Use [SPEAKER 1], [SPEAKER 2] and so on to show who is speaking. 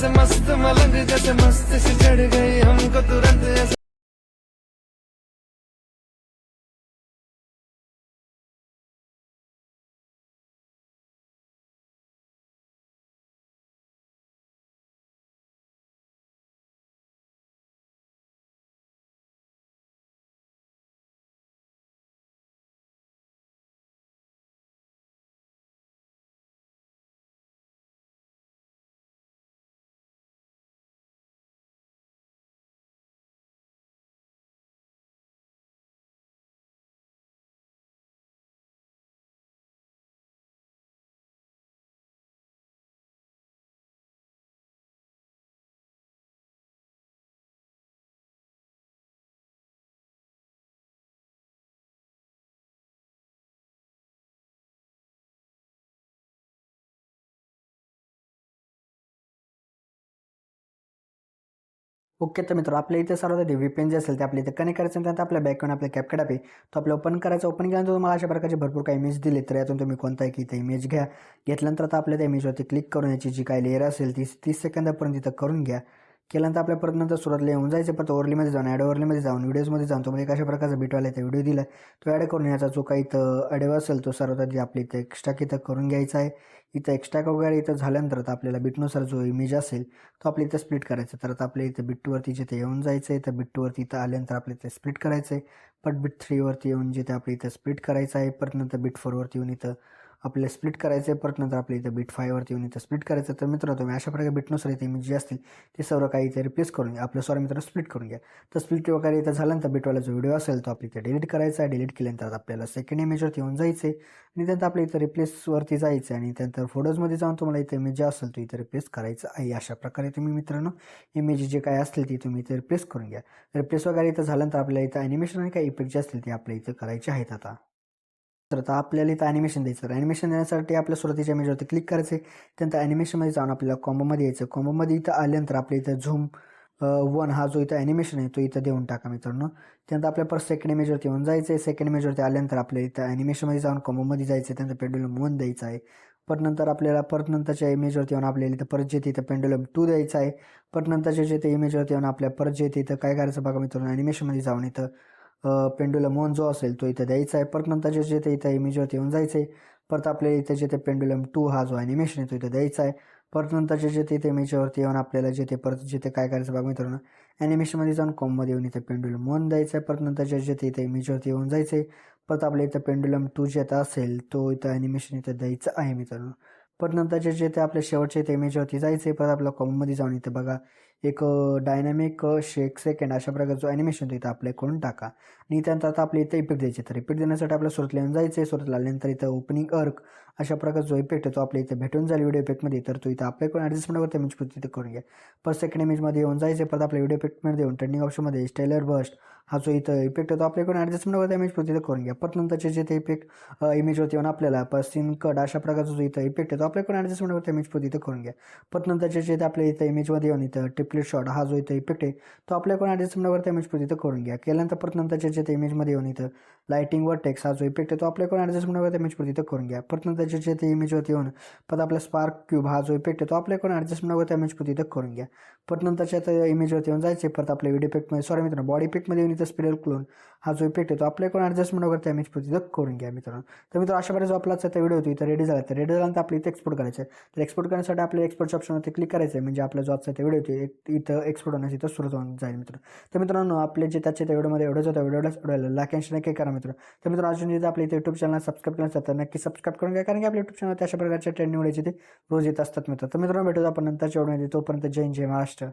[SPEAKER 1] जैसे मस्त मलंग जैसे मस्त से चढ़ गई हमको तुरंत ऐसे।
[SPEAKER 2] ओके. तर मित्र आपल्या इथे सर्वात आधी VPN जे असेल ते आपल्या इथे कनेक्ट करायचं आणि त्यानंतर आपल्या बॅकग्राऊंड आपल्या CapCut ॲप आहे तो आपल्या ओपन करायचा. ओपन केल्यानंतर तुम्हाला अशा प्रकारचे भरपूर काही इमेज दिले तर यातून तुम्ही कोणता एक इथे इमेज घ्या. घेतल्यानंतर आता आपल्या त्या इमेजवरती क्लिक करून याची जी काही लेअर असेल ती 30 सेकंदापर्यंत इथं करून घ्या. केल्यानंतर आपल्या परत नंतर सुरुवातीला येऊन जायचं. परत ओव्हरलीमध्ये जाऊन ॲड ओव्हरलीमध्ये जाऊन व्हिडिओजमध्ये जाऊन तुम्हाला कशा प्रकारचा बिटवाला इथे व्हिडिओ दिला तो ॲड करून याचा जो काही इथं ऑडिओ असेल तो सर्वात आधी आपल्या इथे एक्स्ट्रा इथं करून घ्यायचा आहे. इथं एक्स्ट्रा वगैरे इथं झाल्यानंतर आता आपल्याला बिटनुसार जो इमेज असेल तो आपल्या इथं स्प्लिट करायचा. तर आता आपल्या इथं बिटवरती जिथे येऊन जायचं आहे तर बिटवरती इथं आल्यानंतर आपल्या इथे स्प्लिट करायचं आहे. परत बिट 3वरती येऊन जिथे आपल्या इथं स्प्लिट करायचं आहे. परत नंतर बिट 4वरती येऊन इथं आपल्याला स्प्लिट करायचं आहे. परत नंतर आपल्या इथं बिट 5वरती येऊन इथं स्प्लिट करायचं. तर मित्रांनो तुम्ही अशा प्रकारे बिटनुसार इथे इमेज जे असतील ते सर्व काही इथे रिप्लेस करून घ्या. आपलं मित्रांनो स्प्लिट करून घ्या. तर स्प्लिट वगैरे इथं झाल्यानंतर बिटवाला जो व्हिडिओ असेल तो आपल्या इथे डिलीट करायचा आहे. डिलीट केल्यानंतर आपल्याला सेकंड इमेजवरती येऊन जायचं आहे आणि त्यानंतर आपल्या इथं रिप्लेसवरती जायचं आहे आणि त्यानंतर फोटोजमध्ये जाऊन तुम्हाला इथे इमेज जे असेल तो इथे रिप्लेस करायचं आहे. अशा प्रकारे तुम्ही मित्रांनो इमेज जे काय असतील ती तुम्ही इथे रिप्लेस करून घ्या. रिप्लेस वगैरे इथं झाल्यानंतर आपल्याला इथं ॲनिमेशन आणि काही इफेक्ट जे असतील ते आपल्या इथं करायचे आहेत आता. तर आता आपल्याला इथं ॲनिमेशन द्यायचं. तर ॲनिमेशन देण्यासाठी आपल्या सुरुवातीच्या इमेजवरती क्लिक करायचं आहे. त्यानंतर ॲनिमेशनमध्ये जाऊन आपल्याला कॉम्बोमध्ये यायचं. कॉम्बोमध्ये इथं आल्यानंतर आपल्या इथं झूम 1 हा जो इथं ॲनिमेशन आहे तो इथं देऊन टाका मित्रांनो. त्यानंतर आपल्या परत सेकंड इमेजवरती येऊन जायचं आहे. सेकंड इमेजवरती आल्यानंतर आपल्या इथं ॲनिमेशनमध्ये जाऊन कॉम्बोमध्ये जायचं आहे. त्यानंतर पेंडुलम 1 द्यायचा आहे. परत नंतर आपल्याला परत नंतरच्या इमेजवरती येऊन आपल्याला इथं परत जे इथं पेंडुलम 2 द्यायचा आहे. परत नंतरच्या जे ते इमेजवरती येऊन आपल्या परत जे इथं काय करायचं बघा मित्रांनो ॲनिमेशनमध्ये जाऊन इथं पेंडुलम 1 जो असेल तो इथं द्यायचा आहे. परत नंतर जे ते इथं इमेजवरती येऊन जायचं आहे. परत आपल्याला इथे जे ते पेंडुलम 2 हा जो ॲनिमेशन आहे तो इथं द्यायचा आहे. परत नंतरचे जे ते इथे इमेजवरती येऊन आपल्याला जे ते परत जे ते काय करायचं बघा मित्रांनो ॲनिमेशनमध्ये जाऊन कॉममध्ये येऊन इथे पेंडुलम 1 द्यायचा आहे. परत नंतर जे ते इथे इमेजवरती येऊन जायचं आहे. परत आपल्या इथं पेंडुलम 2 जे आता असेल तो इथं ॲनिमेशन इथं द्यायचं आहे मित्रांनो. परत नंतरचे जे ते आपल्या शेवटच्या इथे इमेजवरती जायचं आहे. परत आपल्या कॉममध्ये जाऊन इथं बघा एक डायनॅमिक शेक सेकंड अशा प्रकारचं ॲनिमेशन इथं अप्लाय करून टाका. आणि त्यानंतर आता आपल्या इथं इफेक्ट द्यायचे. तर इफेक्ट देण्यासाठी आपल्याला सुरुवातीला येऊन जायचं आहे. सुरुवातीला आल्यानंतर इथं ओपनिंग अर्क अशा प्रकारचा जो इफेक्ट आहे तो आपल्या इथं भेटून जाईल व्हिडिओ इफेक्टमध्ये. तर तो इथं अप्लाय करून ॲडजस्टमेंट वरती इमेज तिथे करून घ्या. परत सेकंड इमेजमध्ये येऊन जायचं. परत आपल्या व्हिडिओ इफेक्टमध्ये येऊन ट्रेंडिंग ऑप्शनमध्ये स्टेलर बस्ट हा जो इथं इफेक्ट आहे तो अप्लाय करून ॲडजस्टमेंट वरती इमेज तिथे करून घ्या. परत नंतरचे जे ते इफेक्ट इमेजवरती येऊन आपल्याला सीन कट अशा प्रकारचा जो इथं इफेक्ट आहे तो अप्लाय करून ॲडजस्टमेंट वरती इमेज तिथे करून घ्या. परत नंतरचे जे ते आपल्या इथं इमेजमध्ये येऊन इथं ट्रिपलेट शॉट हा जो इथं इफेक्ट आहे तो आपल्या कोण ॲडजस्टमेंट वरती इमेज तिथं करून घ्या. केल्यानंतर परत नंतरच्या जे ते इमेजमध्ये येऊन इथं लाइटिंग वर टेक्स्ट हा जो इफेक्ट आहे तो आपल्या कोण ॲडजस्टमेंट वरती इमेज तिथं करून घ्या. परत नंतरचे जे ते इमेजवरती येऊन परत आपला स्पार्क क्यूब हा जो इफेक्ट आहे तो आपल्या कोण ॲडजस्टमेंट वरती इमेज तिथं करून घ्या. परत नंतरच्या त्या इमेजवरती येऊन जायचे. परत आपल्या व्हिडिओ इफेक्टमध्ये सॉरी मित्रांनो बॉडी इफेक्टमध्ये येऊन इथं स्पिरल क्लोन हा जो इफेक्ट आहे तो आपल्या कोण ॲडजस्टमेंट वरती इमेज तिथं करून घ्या मित्रांनो. तर मित्र अशा प्रकारे जो आपला व्हिडिओ होतो इथं रेडी झाला. तर रेडी झाल्यानंतर आपल्या इथे एक्सपोर्ट करायचं आहे. तर एक्सपोर्ट करण्यासाठी आपल्या एक्सपोर्टच्या ऑप्शनवरती क्लिक करायचं आहे. म्हणजे आपला जो आजचा व्हिडिओ होतो इथं एक्सपोर्ट होण्यास इथं सुरू होऊन जाईल मित्र. तर मित्रांनो आपले जे त्याच्या त्या व्हिडिओमध्ये एवढंच होतं व्हिडिओला लाईक आणि नक्की करा मित्र. तर मित्रांनो अजून जिथे आपल्या इथे यूट्यूब चॅनल सबस्क्राईब केलं तर नक्की सबस्क्राईब करून घ्या. कारण की आपल्या यूट्यूब चॅनल अशा प्रकारच्या ट्रेंडिंग व्हिडिओचे ते रोज येत असतात मित्र. तर मित्रांनो भेटूया आपण नंतरच्या व्हिडिओमध्ये. तोपर्यंत जय हिंद जय महाराष्ट्र.